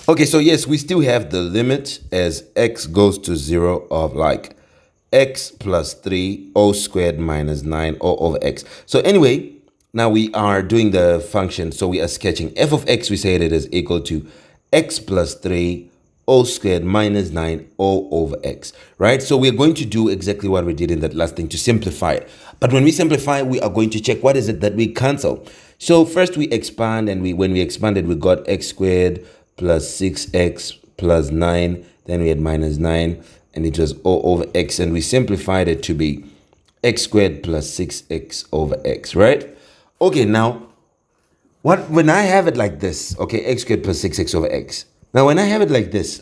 Okay, so yes, we still have the limit as x goes to 0 of like x plus 3 o squared minus 9 o over x. So anyway, now we are doing the function. So we are sketching f of x. We say that it is equal to x plus 3 o squared minus 9 o over x, right? So we're going to do exactly what we did in that last thing to simplify it. But when we simplify, we are going to check what is it that we cancel. So first we expand, and when we expanded, we got x squared plus 6x plus 9. Then we had minus 9, and it was o over x, and we simplified it to be x squared plus 6x over x, right? Okay, now when I have it like this, okay, x squared plus 6x over x. Now when I have it like this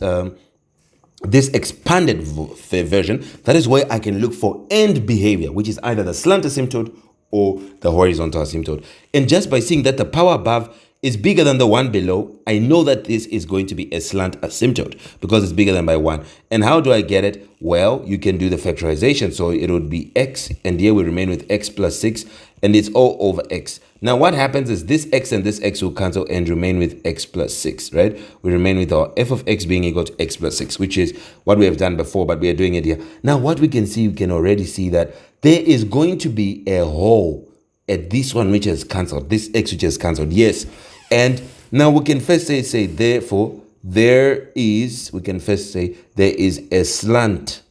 expanded version, that is where I can look for end behavior, which is either the slant asymptote or the horizontal asymptote. And just by seeing that the power above is bigger than the one below, I know that this is going to be a slant asymptote because it's bigger than by 1. And how do I get it? Well, you can do the factorization. So it would be x, and here we remain with x plus 6, and it's all over x. Now what happens is this x and this x will cancel and remain with x plus 6, right? We remain with our f of x being equal to x plus 6, which is what we have done before, but we are doing it here. Now what we can see, we can already see that there is going to be a hole at this one which has cancelled, this x which has cancelled, yes. And now we can first say therefore, there is a slant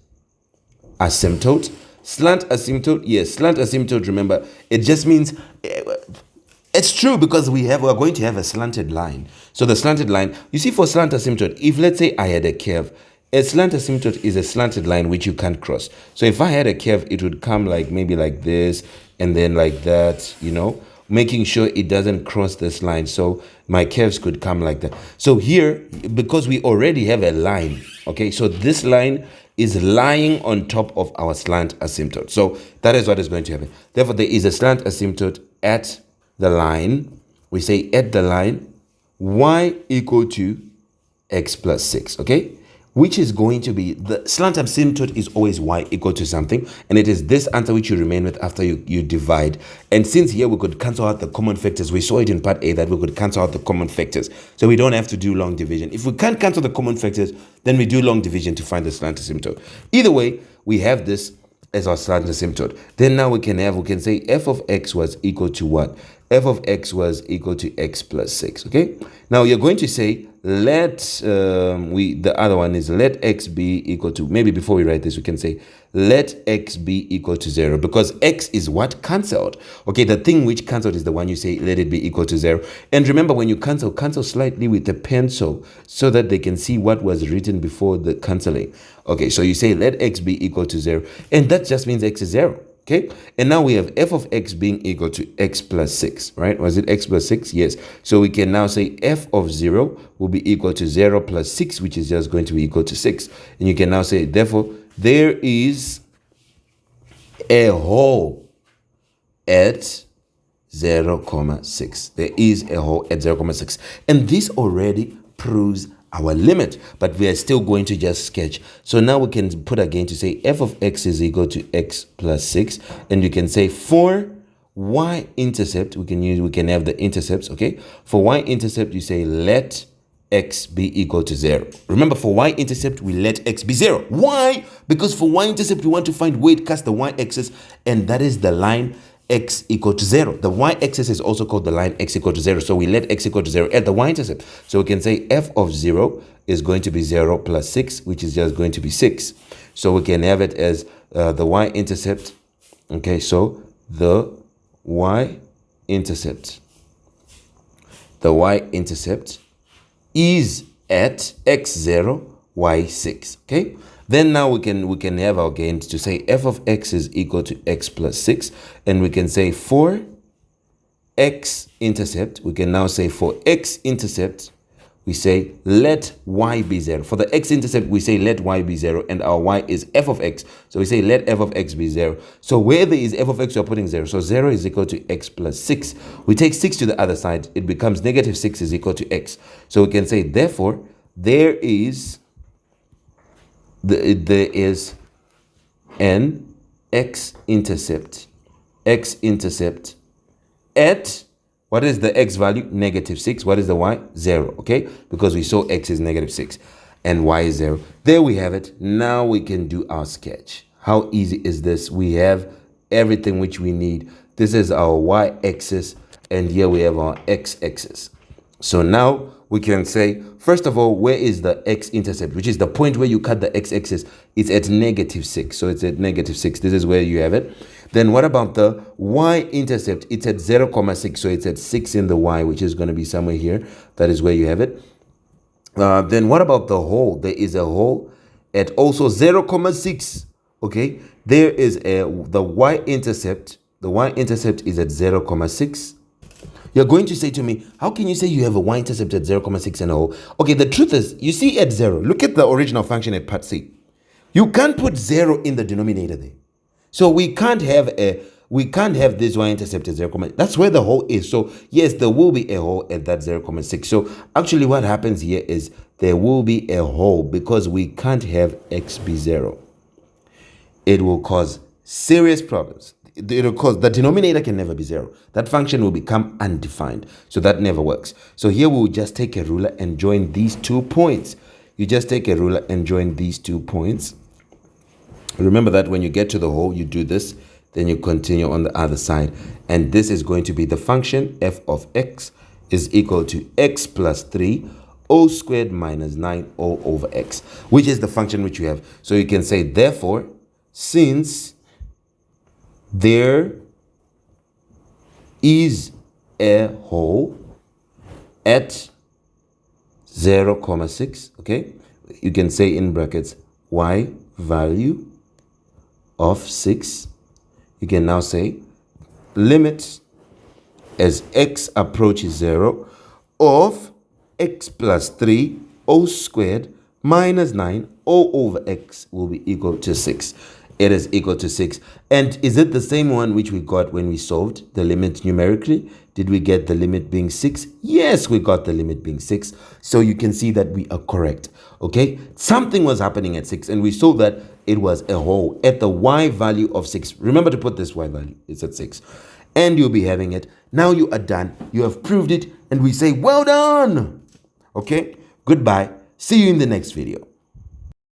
asymptote. Slant asymptote, yes, slant asymptote, remember, it just means, it's true because we're going to have a slanted line. So the slanted line, you see, for slant asymptote, if let's say I had a curve, a slant asymptote is a slanted line which you can't cross. So if I had a curve, it would come like maybe like this and then like that, making sure it doesn't cross this line. So my curves could come like that. So here, because we already have a line, okay, so this line is lying on top of our slant asymptote. So that is what is going to happen. Therefore, there is a slant asymptote at the line. We say at the line, y equal to x plus 6, okay? Which is going to be, the slant asymptote is always y equal to something, and it is this answer which you remain with after you divide. And since here we could cancel out the common factors, we saw it in part A that we could cancel out the common factors. So we don't have to do long division. If we can't cancel the common factors, then we do long division to find the slant asymptote. Either way, we have this as our slant asymptote. Then now we can say f of x was equal to what? F of x was equal to x plus 6, okay? Now you're going to say, the other one is let x be equal to, maybe before we write this, we can say, let x be equal to 0, because x is what cancelled. Okay, the thing which cancelled is the one you say, let it be equal to 0. And remember, when you cancel slightly with the pencil so that they can see what was written before the cancelling. Okay, so you say, let x be equal to 0. And that just means x is 0. Okay, and now we have f of x being equal to x plus 6, right? Was it x plus 6? Yes. So we can now say f of 0 will be equal to 0 plus 6, which is just going to be equal to 6. And you can now say, therefore, there is a hole at 0,6. There is a hole at 0,6. And this already proves our limit, but we are still going to just sketch. So now we can put again to say f of x is equal to x plus 6, and you can say for y-intercept, we can have the intercepts, okay? For y-intercept, you say let x be equal to 0. Remember, for y-intercept, we let x be 0. Why? Because for y-intercept, we want to find where it cuts the y-axis, and that is the line x equal to 0. The y-axis is also called the line x equal to 0. So we let x equal to 0 at the y-intercept. So we can say f of 0 is going to be 0 plus 6, which is just going to be 6. So we can have it as the y-intercept. Okay, so the y-intercept. The y-intercept is at x0, y6. Okay? Then now we can have our gains to say f of x is equal to x plus 6. And we can say for x-intercept, we can now say for x-intercept, we say let y be 0. For the x-intercept, we say let y be 0. And our y is f of x. So we say let f of x be 0. So where there is f of x, we're putting 0. So 0 is equal to x plus 6. We take 6 to the other side. It becomes negative 6 is equal to x. So we can say, therefore, there is an x-intercept at What is the x value? -6. What is the y? 0, okay? Because we saw x is -6 and y is 0. There we have it. Now we can do our sketch. How easy is this? We have everything which we need. This is our y-axis, and here we have our x-axis. So now we can say, first of all, where is the x-intercept, which is the point where you cut the x-axis? It's at -6. So it's at -6. This is where you have it. Then what about the y-intercept? It's at 0,6. So it's at 6 in the y, which is going to be somewhere here. That is where you have it. Then what about the hole? There is a hole at also 0,6. Okay, there is the y-intercept. The y-intercept is at 0,6. You're going to say to me, how can you say you have a y-intercept at 0,6 and a hole? Okay, the truth is, you see at 0, look at the original function at part C. You can't put 0 in the denominator there. So we can't have this y-intercept at 0, that's where the hole is. So yes, there will be a hole at that 0,6. So actually what happens here is there will be a hole because we can't have x be 0. It will cause serious problems. It'll cause the denominator can never be 0. That function will become undefined. So that never works. So here we'll just take a ruler and join these 2 points. You just take a ruler and join these 2 points. Remember that when you get to the hole, you do this, then you continue on the other side. And this is going to be the function f of x is equal to x plus 3 o squared minus 9o over x, which is the function which you have. So you can say, therefore, since there is a hole at 0,6, okay, you can say in brackets y value of 6. You can now say limit as x approaches 0 of x plus 3 o squared minus 9 o over x will be equal to 6. It is equal to 6. And is it the same one which we got when we solved the limit numerically? Did we get the limit being 6? Yes, we got the limit being 6. So you can see that we are correct. Okay, something was happening at 6 and we saw that it was a hole at the y value of 6. Remember to put this y value, it's at 6. And you'll be having it. Now you are done. You have proved it and we say, well done. Okay, goodbye. See you in the next video.